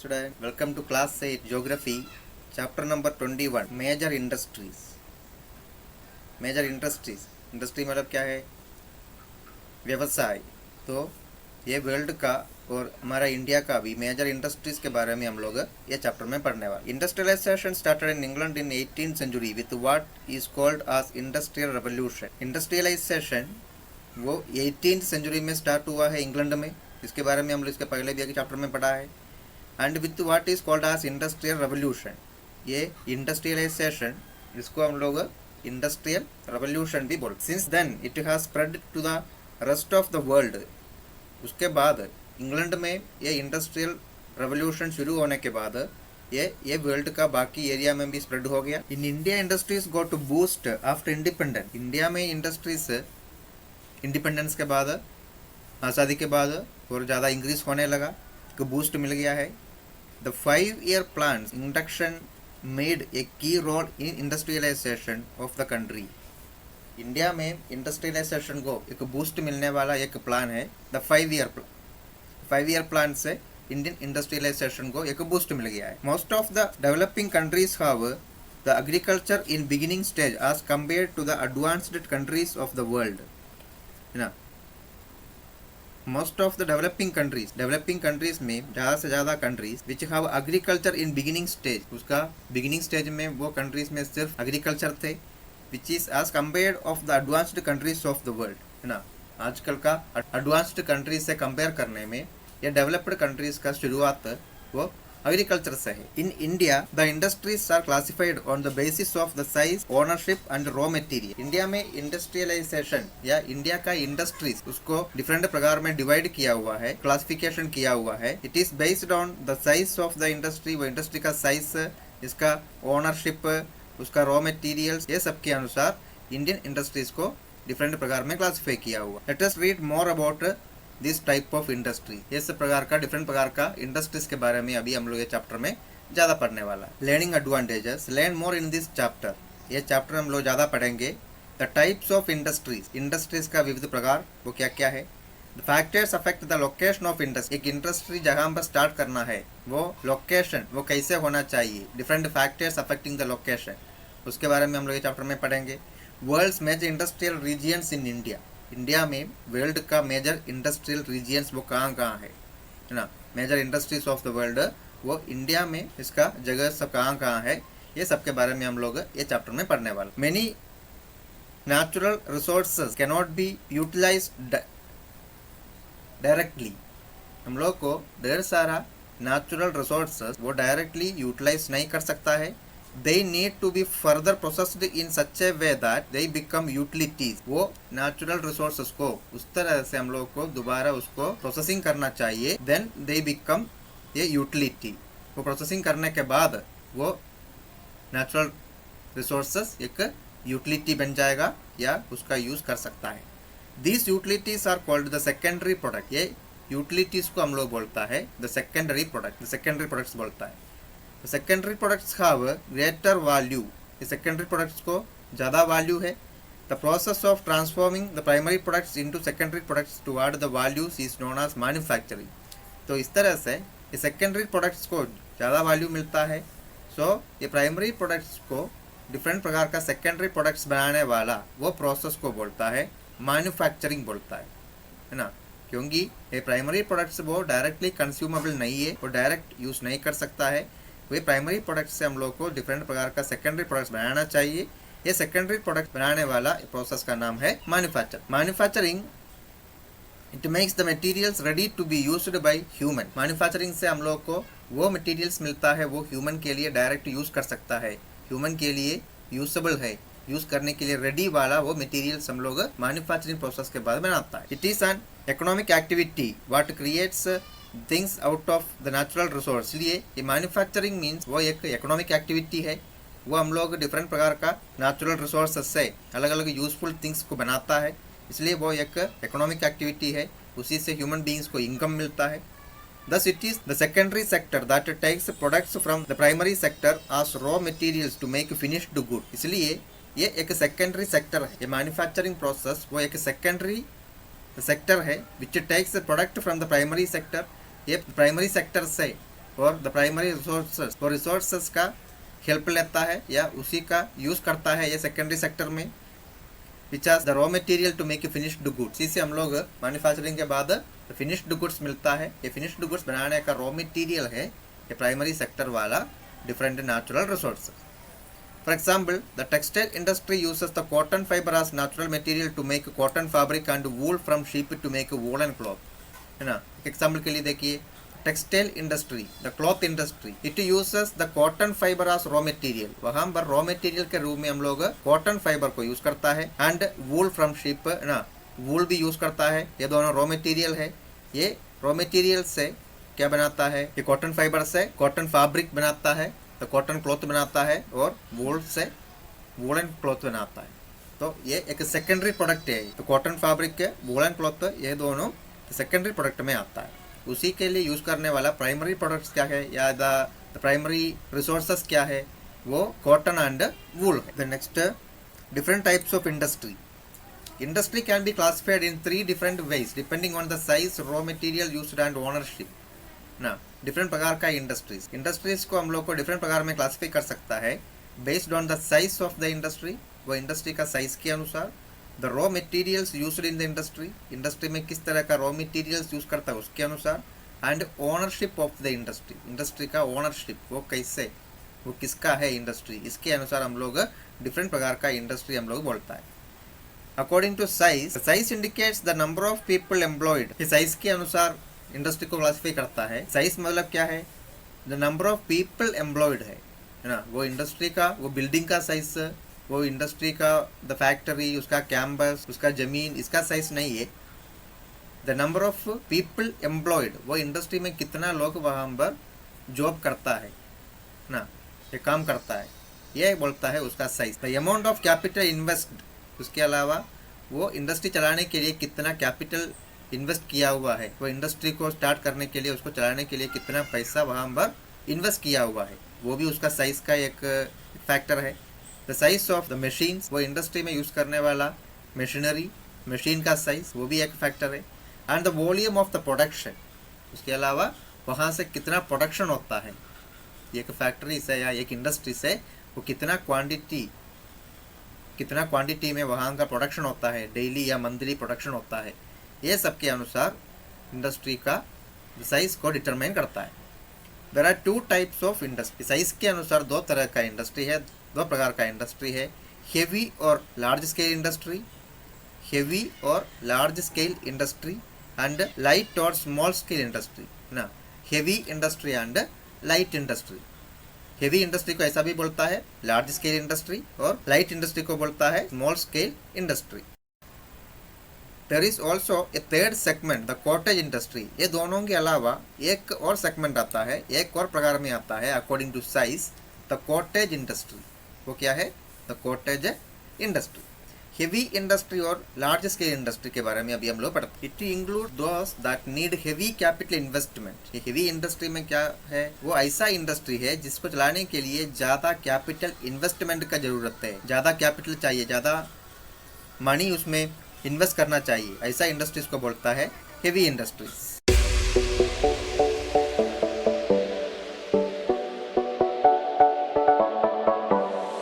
student, welcome to class 8 Geography, chapter number 21 Major Industries. Major Industries, industry मतलब क्या है? व्यवसाय। तो ये वर्ल्ड का और हमारा इंडिया का भी मेजर इंडस्ट्रीज के बारे में हम लोग ये चैप्टर में पढ़ने वाले। Industrialization started in England in 18th century with what is called as industrial revolution. Industrialization वो 18th सेंचुरी में स्टार्ट हुआ है इंग्लैंड में। इसके बारे में हम लोग इसके पहले भी एक चैप्टर में पढ़ा है। And with what is called as industrial revolution, ये इंडस्ट्रियलाइजेशन इसको हम लोग इंडस्ट्रियल रेवोल्यूशन भी बोलते। Since then it has spread to the rest of the world. उसके बाद इंग्लैंड में ये इंडस्ट्रियल रेवोल्यूशन शुरू होने के बाद ये वर्ल्ड का बाकी एरिया में भी स्प्रेड हो गया। In India industries go to boost after independence. India में इंडस्ट्रीज इंडिपेंडेंस के बाद, आज़ादी के बाद और ज़्यादा इंक्रीज होने लगा, को बूस्ट मिल गया है। The 5-year plan induction made a key role in industrialization of the country. India में इंडस्ट्रियलाइजेशन को एक बूस्ट मिलने वाला एक प्लान है द 5-year प्लान से इंडियन इंडस्ट्रियलाइजेशन को एक बूस्ट मिल गया है। Most of the developing countries have the agriculture in beginning stage as compared to the advanced countries of the world, है ना। Most of the developing countries में ज़्यादा से ज़्यादा countries which have agriculture in beginning stage, उसका beginning stage में वो countries में सिर्फ एग्रीकल्चर थे, which is as compare of the advanced countries of the world, है ना। आजकल का एडवांस्ड कंट्रीज से कंपेयर करने में या डेवलप्ड कंट्रीज का शुरुआत वो एग्रीकल्चर से है। In India the industries are classified on the basis of the size, ownership and raw material. India में इंडस्ट्रियलाइजेशन या इंडिया का इंडस्ट्रीज उसको डिफरेंट प्रकार में डिवाइड किया हुआ है, क्लासिफिकेशन किया हुआ है। It is based on the size of the industry, वो इंडस्ट्री का साइज, इसका ओनरशिप, उसका रॉ मटेरियल्स, ये सब के अनुसार इंडियन इंडस्ट्रीज को डिफरेंट प्रकार में क्लासिफाई किया हुआ। Let us read more about this type of industry. ये सब प्रकार का डिफरेंट प्रकार का इंडस्ट्रीज के बारे में अभी हम लोग ये चैप्टर में ज़्यादा पढ़ने वाला है। Learning advantages, learn more in this chapter. ये चैप्टर हम लोग ज़्यादा पढ़ेंगे। द टाइप्स ऑफ इंडस्ट्रीज का विविध प्रकार वो क्या क्या है। The factors affect the location of industry. एक इंडस्ट्री जहाँ पर स्टार्ट करना है वो लोकेशन वो कैसे होना चाहिए, different factors affecting the location, उसके बारे में हम लोग ये चैप्टर में पढ़ेंगे। World's major industrial regions in India. India में वर्ल्ड का मेजर इंडस्ट्रियल रीजियंस वो कहाँ है ना। Major industries of the world वो इंडिया में इसका जगह सब कहाँ है, ये सब के बारे में हम लोग ये चैप्टर में पढ़ने वाले। Many natural resources cannot be utilised directly. हम लोग को ढेर सारा नेचुरल रिसोर्सेज वो डायरेक्टली यूटिलाइज नहीं कर सकता है। They need to be further processed in such a way that they become utilities। वो natural resources को उस तरह से हम लोग को दोबारा उसको प्रोसेसिंग करना चाहिए, then they become ये utility। वो प्रोसेसिंग करने के बाद वो natural resources एक utility बन जाएगा या उसका यूज कर सकता है। These utilities are called the secondary product। ये utilities को हम लोग बोलता है the secondary products बोलता है। Secondary products have greater value. ये सेकेंडरी प्रोडक्ट्स को ज़्यादा वैल्यू है। The process of transforming the primary products into secondary products toward the values is known as manufacturing. तो इस तरह से ये सेकेंडरी प्रोडक्ट्स को ज़्यादा वैल्यू मिलता है। सो ये प्राइमरी प्रोडक्ट्स को डिफरेंट प्रकार का सेकेंडरी प्रोडक्ट्स बनाने वाला वो प्रोसेस को बोलता है मैन्युफैक्चरिंग बोलता है ना। क्योंकि ये प्राइमरी प्रोडक्ट्स वो डायरेक्टली कंज्यूमेबल नहीं है, वो डायरेक्ट यूज़ नहीं कर सकता है। वही प्राइमरी प्रोडक्ट से हम लोग को डिफरेंट प्रकार का सेकेंडरी प्रोडक्ट्स बनाना चाहिए। ये सेकेंडरी प्रोडक्ट बनाने वाला प्रोसेस का नाम है manufacturing. It makes the materials ready to be used by human. Manufacturing से हम लोग को वो मटेरियल्स मिलता है वो ह्यूमन के लिए डायरेक्ट यूज कर सकता है, ह्यूमन के लिए यूजेबल है, यूज करने के लिए रेडी वाला वो मटेरियल्स हम लोग मैन्युफैक्चरिंग प्रोसेस के बाद बनाता है। It is an economic activity what creates things out of the natural resource. इसलिए ये मैन्युफैक्चरिंग मीन्स वो एक इकोनॉमिक एक्टिविटी है। वो हम लोग डिफरेंट प्रकार का नेचुरल रिसोर्सेज से अलग अलग यूजफुल थिंग्स को बनाता है, इसलिए वो एक इकोनॉमिक एक्टिविटी है। उसी से ह्यूमन बींग्स को इनकम मिलता है। Thus it is the secondary sector that takes products from the primary sector as raw materials to make finished good। इसलिए ये एक सेकेंडरी सेक्टर है। ये मैन्युफैक्चरिंग प्रोसेस वो एक सेकेंडरी सेक्टर है which takes product from the primary sector. ये प्राइमरी सेक्टर से और द प्राइमरी रिसोर्सेस, वो रिसोर्सेस का हेल्प लेता है या उसी का यूज़ करता है ये सेकेंडरी सेक्टर में, which are the raw material to make finished goods. इसे हम लोग मैन्युफैक्चरिंग के बाद फिनिश्ड गुड्स मिलता है, ये फिनिश्ड गुड्स बनाने का रॉ मटेरियल है ये प्राइमरी सेक्टर वाला different natural resources. For example, the textile industry uses the cotton fiber as natural material to make cotton fabric and wool from sheep to make woolen cloth, है ना। Example के लिए देखिए, textile industry, the cloth industry, it uses the cotton fibre as raw material, वहां पर raw material के रूप में हम लोग कॉटन फाइबर को यूज करता है, एंड वूल फ्रॉम शीप, ना, वूल भी यूज करता है। ये दोनों रॉ मटेरियल है। ये रॉ मटेरियल से क्या बनाता है, ये कॉटन फाइबर से कॉटन फैब्रिक बनाता है, तो कॉटन क्लॉथ बनाता है, और वूल से वूलन क्लॉथ बनाता है। तो ये एक सेकेंडरी प्रोडक्ट है। तो कॉटन फैब्रिक के वूलन क्लॉथ ये दोनों सेकेंडरी प्रोडक्ट में आता है। उसी के लिए यूज करने वाला प्राइमरी प्रोडक्ट्स क्या है या द प्राइमरी रिसोर्सेस क्या है, वो कॉटन एंड वूल है। The next, different types of industry. Industry can be classified in 3 different ways depending on the size, raw material used and ownership, ना। डिफरेंट प्रकार का इंडस्ट्रीज को हम लोग को डिफरेंट प्रकार में क्लासिफाई कर सकता है based on the size of the industry, वो इंडस्ट्री का साइज के अनुसार, the raw materials used in the industry, industry में किस तरह का रॉ मटेरियल्स यूज करता है उसके अनुसार, and ownership of the industry, industry का ओनरशिप, वो कैसे, वो किसका है इंडस्ट्री, इसके अनुसार हम लोग डिफरेंट प्रकार का इंडस्ट्री हम लोग बोलता है। According to size indicates the number of people employed, size के अनुसार इंडस्ट्री को क्लासिफाई करता है। साइज मतलब क्या है, the number of people employed है ना, वो इंडस्ट्री का, वो बिल्डिंग का साइज, वो इंडस्ट्री का द फैक्ट्री, उसका कैंपस, उसका जमीन, इसका साइज नहीं है। The number of people employed, वो इंडस्ट्री में कितना लोग वहाँ पर जॉब करता है ना, ये काम करता है, ये बोलता है उसका size. The amount of capital invest, उसके अलावा वो इंडस्ट्री चलाने के लिए कितना कैपिटल इन्वेस्ट किया हुआ है, वो इंडस्ट्री को स्टार्ट करने के लिए, उसको चलाने के लिए कितना पैसा वहाँ पर इन्वेस्ट किया हुआ है, वो भी उसका साइज का एक फैक्टर है। The size of the machines, वो इंडस्ट्री में यूज़ करने वाला मशीनरी, मशीन का साइज, वो भी एक फैक्टर है। And the volume of the production, उसके अलावा वहाँ से कितना प्रोडक्शन होता है, एक फैक्ट्री से या एक इंडस्ट्री से वो कितना क्वांटिटी में वहाँ का प्रोडक्शन होता है, डेली या मंथली प्रोडक्शन होता है, ये सब के अनुसार इंडस्ट्री का साइज को डिटरमाइन करता है। There are 2 types of industry, size के अनुसार 2 तरह का इंडस्ट्री है, 2 प्रकार का इंडस्ट्री है, हेवी और लार्ज स्केल इंडस्ट्री, हेवी और large scale industry, and light और स्मॉल स्केल इंडस्ट्री, ना। Heavy industry and light industry, heavy industry को ऐसा भी बोलता है लार्ज स्केल इंडस्ट्री, और लाइट इंडस्ट्री को बोलता है small scale industry. There is also a third segment, the cottage industry. ये दोनों के अलावा एक और सेगमेंट आता है, एक और प्रकार में आता है according to size, the cottage industry. वो क्या है, the cottage industry. Heavy industry और लार्ज स्केल इंडस्ट्री के बारे में अभी हम लोग पढ़ते हैं। It include those that need heavy capital investment. ये हेवी इंडस्ट्री में क्या है, वो ऐसा इंडस्ट्री है जिसको चलाने के लिए ज़्यादा कैपिटल इन्वेस्टमेंट का जरूरत है, ज़्यादा कैपिटल चाहिए, ज़्यादा मनी उसमें इन्वेस्ट करना चाहिए, ऐसा इंडस्ट्रीज को बोलता है हेवी इंडस्ट्रीज।